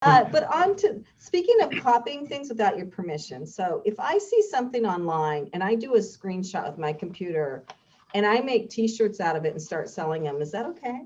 But on to, speaking of copying things without your permission. So if I see something online and I do a screenshot with my computer and I make t-shirts out of it and start selling them, is that okay?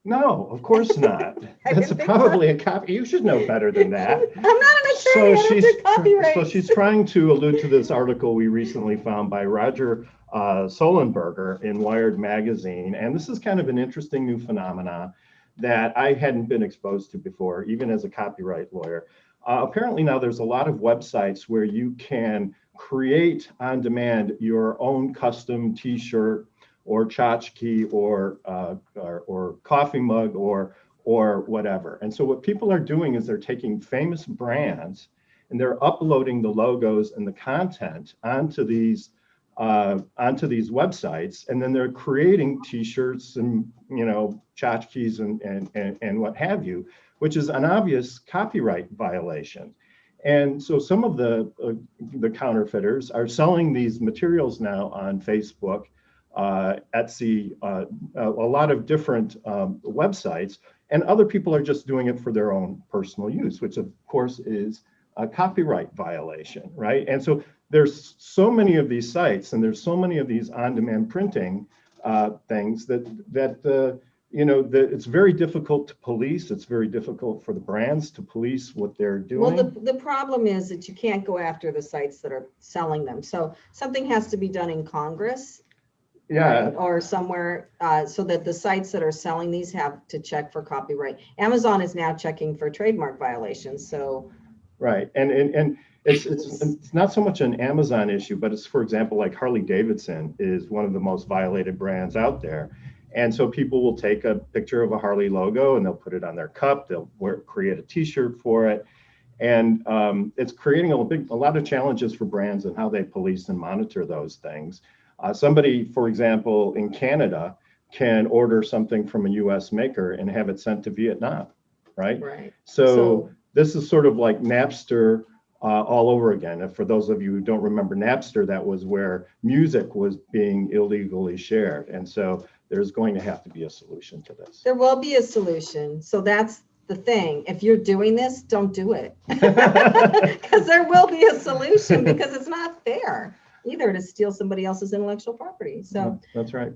No, of course not. That's probably a copy. You should know better than that. I'm not an attorney. I don't do copyright. So she's trying to allude to this article we recently found by Roger Solenberger in Wired magazine. And this is kind of an interesting new phenomenon that I hadn't been exposed to before, even as a copyright lawyer. Apparently now there's a lot of websites where you can create on demand your own custom t-shirt or tchotchke or coffee mug or whatever. And so what people are doing is they're taking famous brands and they're uploading the logos and the content onto these websites, and then they're creating t-shirts and tchotchkes and what have you, which is an obvious copyright violation. And so some of the counterfeiters are selling these materials now on Facebook, Etsy, a lot of different websites, and other people are just doing it for their own personal use, which of course is a copyright violation, right? And so there's so many of these sites and there's so many of these on-demand printing things that it's very difficult to police. It's very difficult for the brands to police what they're doing. Well, the problem is that you can't go after the sites that are selling them. So something has to be done in Congress. Yeah. Right, or somewhere, so that the sites that are selling these have to check for copyright. Amazon is now checking for trademark violations. So. Right, and it's not so much an Amazon issue, but it's, for example, like Harley Davidson is one of the most violated brands out there. And so people will take a picture of a Harley logo and they'll put it on their cup. They'll create a t-shirt for it. And it's creating a lot of challenges for brands and how they police and monitor those things. Somebody, for example, in Canada can order something from a US maker and have it sent to Vietnam, right? Right. So this is sort of like Napster all over again. And for those of you who don't remember Napster, that was where music was being illegally shared. And so there's going to have to be a solution to this. There will be a solution. So that's the thing. If you're doing this, don't do it. Because there will be a solution, because it's not fair either to steal somebody else's intellectual property. So that's right.